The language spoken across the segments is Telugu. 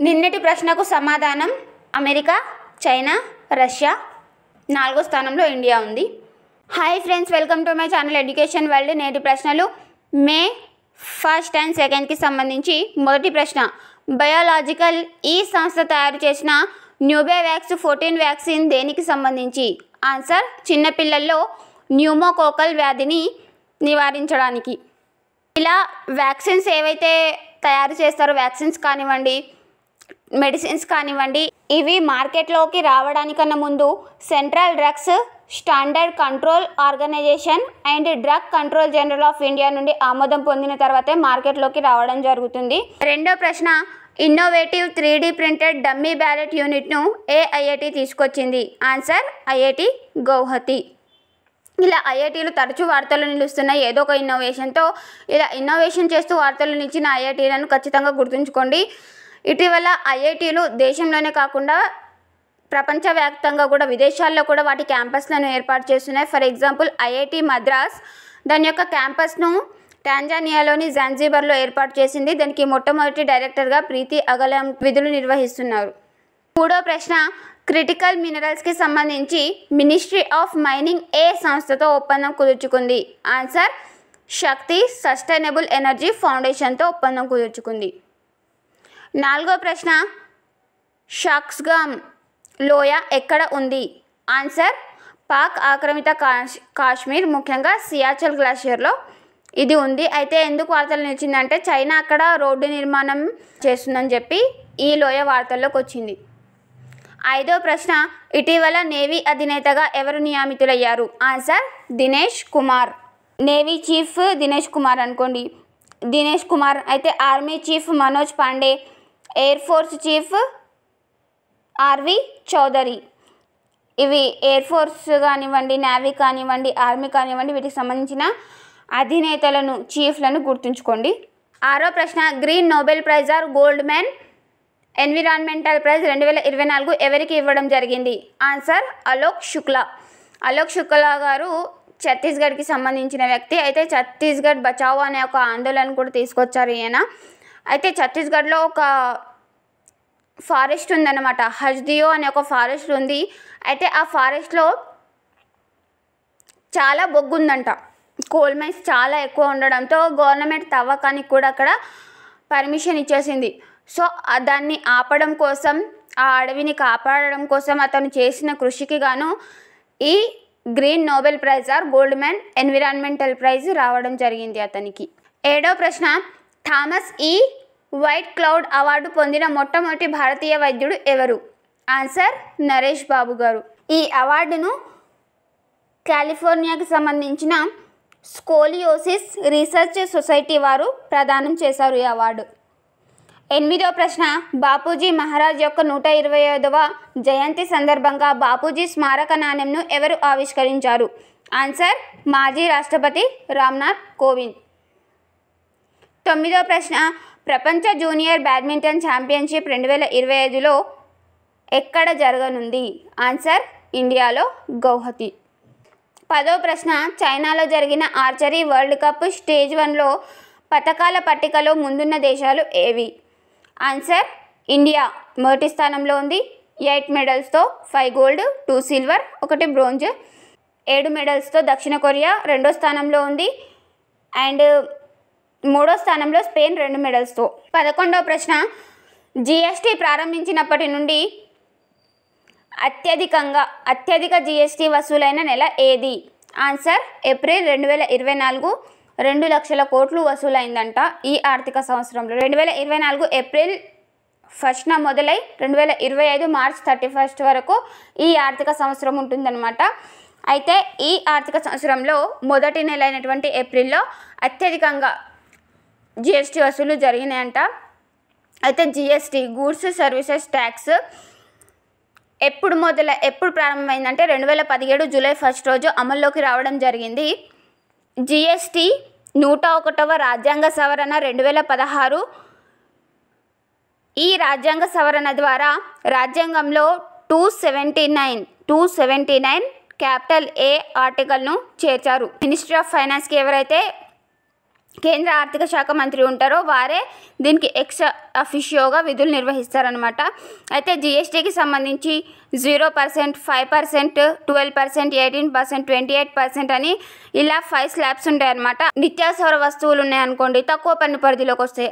నిన్నటి ప్రశ్నకు సమాధానం అమెరికా, చైనా, రష్యా. 4వ స్థానంలో ఇండియా ఉంది. Hi friends, welcome to my channel education world. నేటి ప్రశ్నలు మే 1 అండ్ 2కి సంబంధించి. మొదటి ప్రశ్న, బయోలాజికల్ ఈ సంస్థ తయారు చేసిన న్యూబేవాక్స్ 14 వ్యాక్సిన్ దేనికి సంబంధించి? ఆన్సర్, చిన్నపిల్లల్లో న్యూమోకోకల్ వ్యాధిని నివారించడానికి. ఇలా వ్యాక్సిన్స్ ఏవైతే తయారు చేస్తారో, వ్యాక్సిన్స్ కానివ్వండి, మెడిసిన్స్ కానివ్వండి, ఇవి మార్కెట్లోకి రావడానికన్నా ముందు central drugs standard control organisation and drug control general of India నుండి ఆమోదం పొందిన తర్వాతే మార్కెట్లోకి రావడం జరుగుతుంది. రెండో ప్రశ్న, innovative 3D printed dummy ballot యూనిట్ను ఏ ఐఐటి తీసుకొచ్చింది? Answer, IIT Guwahati. ఇలా ఐఐటీలు తరచూ వార్తల్లో నిలుస్తున్నాయి ఏదో ఒక ఇన్నోవేషన్తో. ఇలా ఇన్నోవేషన్ చేస్తూ వార్తలు నిలిచిన ఐఐటీలను ఖచ్చితంగా గుర్తుంచుకోండి. ఇటీవల ఐఐటీలు దేశంలోనే కాకుండా ప్రపంచవ్యాప్తంగా కూడా, విదేశాల్లో కూడా వాటి క్యాంపస్లను ఏర్పాటు చేస్తున్నాయి. ఫర్ ఎగ్జాంపుల్, ఐఐటి మద్రాస్ దాని యొక్క క్యాంపస్ను టాంజానియాలోని జాంజిబార్లో ఏర్పాటు చేసింది. దానికి మొట్టమొదటి డైరెక్టర్గా ప్రీతి అగలం విధులు నిర్వహిస్తున్నారు. మూడో ప్రశ్న, క్రిటికల్ మినరల్స్కి సంబంధించి మినిస్ట్రీ ఆఫ్ మైనింగ్ ఏ సంస్థతో ఒప్పందం కుదుర్చుకుంది? ఆన్సర్, శక్తి సస్టైనబుల్ ఎనర్జీ ఫౌండేషన్తో ఒప్పందం కుదుర్చుకుంది. నాలుగో ప్రశ్న, షాక్స్గామ్ లోయ ఎక్కడ ఉంది? ఆన్సర్, పాక్ ఆక్రమిత కాశ్మీర్, ముఖ్యంగా సియాచల్ గ్లాషియర్లో ఇది ఉంది. అయితే ఎందుకు వార్తలు నిలిచిందంటే, చైనా అక్కడ రోడ్డు నిర్మాణం చేస్తుందని చెప్పి ఈ లోయ వార్తల్లోకి వచ్చింది. ఐదో ప్రశ్న, ఇటీవల నేవీ అధినేతగా ఎవరు నియమితులయ్యారు? Answer, Dinesh Kumar. Navy chief Dinesh Kumar అనుకోండి, దినేష్ కుమార్. అయితే army chief Manoj Pande, air force chief RV Chaudhary. ఇవి ఎయిర్ ఫోర్స్ కానివ్వండి, నేవీ కానివ్వండి, ఆర్మీ కానివ్వండి, వీటికి సంబంధించిన అధినేతలను, చీఫ్లను గుర్తుంచుకోండి. ఆరో ప్రశ్న, green Nobel prize or Goldman environmental prize 2024 ఎవరికి ఇవ్వడం జరిగింది? ఆన్సర్, అలోక్ శుక్లా. అలోక్ శుక్లా గారు ఛత్తీస్గఢ్కి సంబంధించిన వ్యక్తి. అయితే ఛత్తీస్గఢ్ బచావో అనే ఒక ఆందోళన కూడా తీసుకొచ్చారు ఈయన. అయితే ఛత్తీస్గఢ్లో ఒక ఫారెస్ట్ ఉందన్నమాట, హజ్దియో అనే ఒక ఫారెస్ట్ ఉంది. అయితే ఆ ఫారెస్ట్లో చాలా బొగ్గు ఉందంట. కోల్ మైన్స్ చాలా ఎక్కువ ఉండడంతో గవర్నమెంట్ తవ్వకానికి కూడా అక్కడ పర్మిషన్ ఇచ్చేసింది. సో దాన్ని ఆపడం కోసం, ఆ అడవిని కాపాడడం కోసం అతను చేసిన కృషికి గాను ఈ green Nobel prize or Goldman environmental prize రావడం జరిగింది అతనికి. ఏడో ప్రశ్న, థామస్ ఈ వైట్ క్లౌడ్ అవార్డు పొందిన మొట్టమొదటి భారతీయ వైద్యుడు ఎవరు? ఆన్సర్, నరేష్ బాబు గారు. ఈ అవార్డును కాలిఫోర్నియాకి సంబంధించిన స్కోలియోసిస్ రీసెర్చ్ సొసైటీ వారు ప్రదానం చేశారు ఈ అవార్డు. ఎనిమిదో ప్రశ్న, బాపూజీ మహారాజ్ యొక్క 125వ జయంతి సందర్భంగా బాపూజీ స్మారక నాణెంను ఎవరు ఆవిష్కరించారు? ఆన్సర్, మాజీ రాష్ట్రపతి రామ్నాథ్ కోవింద్. తొమ్మిదో ప్రశ్న, ప్రపంచ జూనియర్ బ్యాడ్మింటన్ ఛాంపియన్షిప్ 2025లో ఎక్కడ జరగనుంది? ఆన్సర్, ఇండియాలో గౌహతి. పదో ప్రశ్న, చైనాలో జరిగిన ఆర్చరీ వరల్డ్ కప్ స్టేజ్ 1లో పతకాల పట్టికలో ముందున్న దేశాలు ఏవి? ఆన్సర్, ఇండియా మొదటి స్థానంలో ఉంది 8 మెడల్స్తో, 5 గోల్డ్, 2 సిల్వర్, 1 బ్రోంజ్. 7 మెడల్స్తో దక్షిణ కొరియా రెండో స్థానంలో ఉంది. అండ్ మూడో స్థానంలో స్పెయిన్ 2 మెడల్స్తో. 11వ ప్రశ్న, జిఎస్టీ ప్రారంభించినప్పటి నుండి అత్యధిక జిఎస్టీ వసూలైన నెల ఏది? ఆన్సర్, ఏప్రిల్ 2024 2 లక్షల కోట్లు వసూలైందంట ఈ ఆర్థిక సంవత్సరంలో. 2024 ఏప్రిల్ 1న మొదలై 2025 మార్చ్ 31 వరకు ఈ ఆర్థిక సంవత్సరం ఉంటుందన్నమాట. అయితే ఈ ఆర్థిక సంవత్సరంలో మొదటి నెల అయినటువంటి ఏప్రిల్లో అత్యధికంగా జిఎస్టీ వసూలు జరిగినాయంట. అయితే జిఎస్టీ, గూడ్స్ సర్వీసెస్ ట్యాక్స్ ఎప్పుడు ప్రారంభమైందంటే 2017 జూలై 1 రోజు అమల్లోకి రావడం జరిగింది. జిఎస్టీ 101వ రాజ్యాంగ సవరణ 2016. ఈ రాజ్యాంగ సవరణ ద్వారా రాజ్యాంగంలో 279 క్యాపిటల్ ఏ ఆర్టికల్ను చేర్చారు. మినిస్ట్రీ ఆఫ్ ఫైనాన్స్కి ఎవరైతే కేంద్ర ఆర్థిక శాఖ మంత్రి ఉంటారో వారే దీనికి ఎక్స్ అఫిషియోగా విధులు నిర్వహిస్తారనమాట. అయితే జిఎస్టీకి సంబంధించి 0%, 5%, 12%, 18%, 28% అని ఇలా 5 స్లాబ్స్ ఉంటాయి అన్నమాట. నిత్యావసర వస్తువులు ఉన్నాయనుకోండి తక్కువ పన్ను పరిధిలోకి వస్తాయి.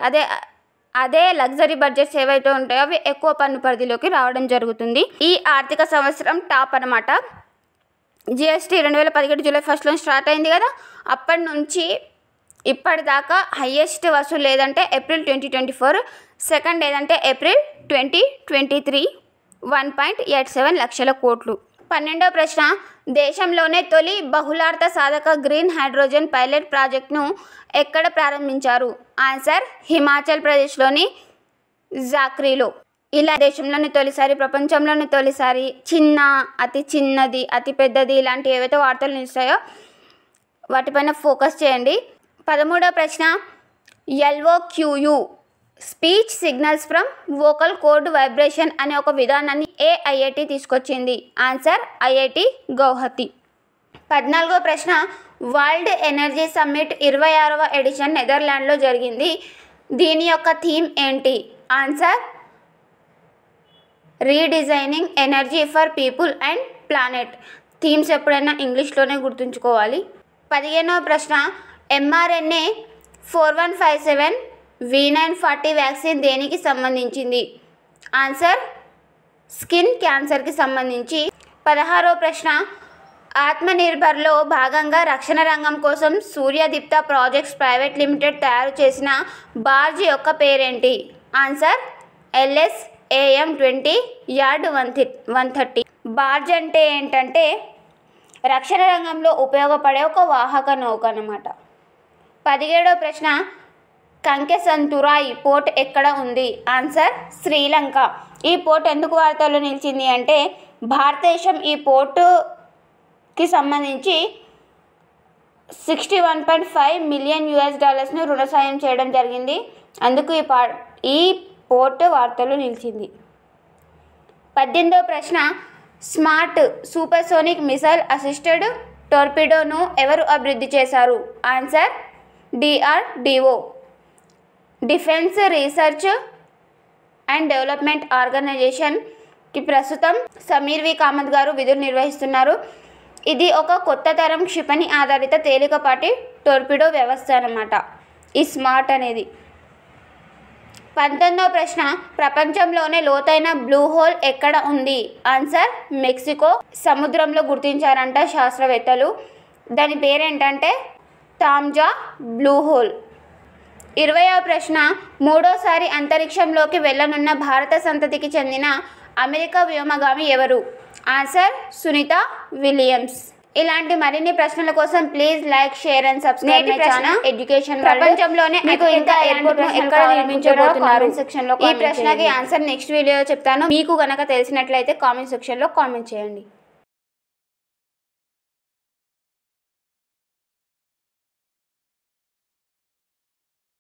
అదే లగ్జరీ బడ్జెట్స్ ఏవైతే ఉంటాయో అవి ఎక్కువ పన్ను పరిధిలోకి రావడం జరుగుతుంది. ఈ ఆర్థిక సంవత్సరం టాప్ అనమాట. జిఎస్టీ 2017 జూలై 1 స్టార్ట్ అయింది కదా, అప్పటి నుంచి ఇప్పటిదాకా హయ్యెస్ట్ వసూలు లేదంటే ఏప్రిల్ 2024, సెకండ్ ఏదంటే ఏప్రిల్ 2023 1.87 లక్షల కోట్లు. 12వ ప్రశ్న, దేశంలోనే తొలి బహుళార్థ సాధక గ్రీన్ హైడ్రోజన్ పైలట్ ప్రాజెక్ట్ను ఎక్కడ ప్రారంభించారు? ఆన్సర్ హిమాచల్ ప్రదేశ్లోని జాక్రీలో. ఇలా దేశంలోని తొలిసారి, ప్రపంచంలోని తొలిసారి అతి చిన్నది, అతి పెద్దది ఇలాంటి ఏవైతే వార్తలు నిలుస్తాయో వాటిపైన ఫోకస్ చేయండి. 13వ ప్రశ్న, LOQU speech signals from vocal cord vibration అనే ఒక విధానాన్ని ఏ ఐఐటి తీసుకొచ్చింది? Answer IIT Guwahati. 14వ ప్రశ్న, వరల్డ్ ఎనర్జీ సమ్మిట్ 26వ ఎడిషన్ నెదర్లాండ్లో జరిగింది. దీని యొక్క థీమ్ ఏంటి? ఆన్సర్ redesigning energy for people and planet. Themes ఎప్పుడైనా ఇంగ్లీష్లోనే గుర్తుంచుకోవాలి. 15వ ప్రశ్న, mRNA 4157 V940 వ్యాక్సిన్ దేనికి సంబంధించింది? ఆన్సర్ స్కిన్ క్యాన్సర్కి సంబంధించి. 16వ ప్రశ్న, ఆత్మనిర్భర్లో భాగంగా రక్షణ రంగం కోసం సూర్యదీప్త ప్రాజెక్ట్స్ ప్రైవేట్ లిమిటెడ్ తయారు చేసిన బార్జ్ యొక్క పేరేంటి? Answer LSAM-20 yard 130. బార్జ్ అంటే ఏంటంటే రక్షణ రంగంలో ఉపయోగపడే ఒక వాహక నౌక అన్నమాట. 17వ ప్రశ్న, కంకెసంతురాయ్ పోర్ట్ ఎక్కడ ఉంది? ఆన్సర్ శ్రీలంక. ఈ పోర్ట్ ఎందుకు వార్తల్లో నిలిచింది అంటే భారతదేశం ఈ పోర్టుకి సంబంధించి $61.5 మిలియన్ రుణ సాయం చేయడం జరిగింది. అందుకు ఈ పోర్ట్ వార్తల్లో నిలిచింది. 18వ ప్రశ్న, స్మార్ట్ సూపర్సోనిక్ మిసైల్ అసిస్టెడ్ టోర్పిడోను ఎవరు అభివృద్ధి చేశారు? Answer DRDO defence research and development ఆర్గనైజేషన్కి ప్రస్తుతం సమీర్ వి కామత్ గారు విధులు నిర్వహిస్తున్నారు. ఇది ఒక కొత్త తరం క్షిపణి ఆధారిత తేలికపాటి టోర్పిడో వ్యవస్థ అన్నమాట ఈ స్మార్ట్ అనేది. 19వ ప్రశ్న, ప్రపంచంలోనే లోతైన బ్లూ హోల్ ఎక్కడ ఉంది? ఆన్సర్ మెక్సికో సముద్రంలో గుర్తించారంట శాస్త్రవేత్తలు. దాని పేరేంటంటే టాంజా బ్లూ హోల్. 20వ ప్రశ్న, మూడోసారి అంతరిక్షంలోకి వెళ్ళనున్న భారత సంతతికి చెందిన అమెరికా వ్యోమగామి ఎవరు? Answer Sunita Williams. ఇలాంటి మరిన్ని ప్రశ్నల కోసం please like, share and subscribe my channel education. ప్రపంచంలోనే మీకు ఇంకా ఎయిర్పోర్ట్ ను ఎక్కడ నిర్మించబోతున్నారు సెక్షన్ లో ఈ ప్రశ్నకి ఆన్సర్ నెక్స్ట్ వీడియోలో చెప్తాను. మీకు గనక తెలిసినట్లయితే కామెంట్ సెక్షన్ లో కామెంట్ చేయండి.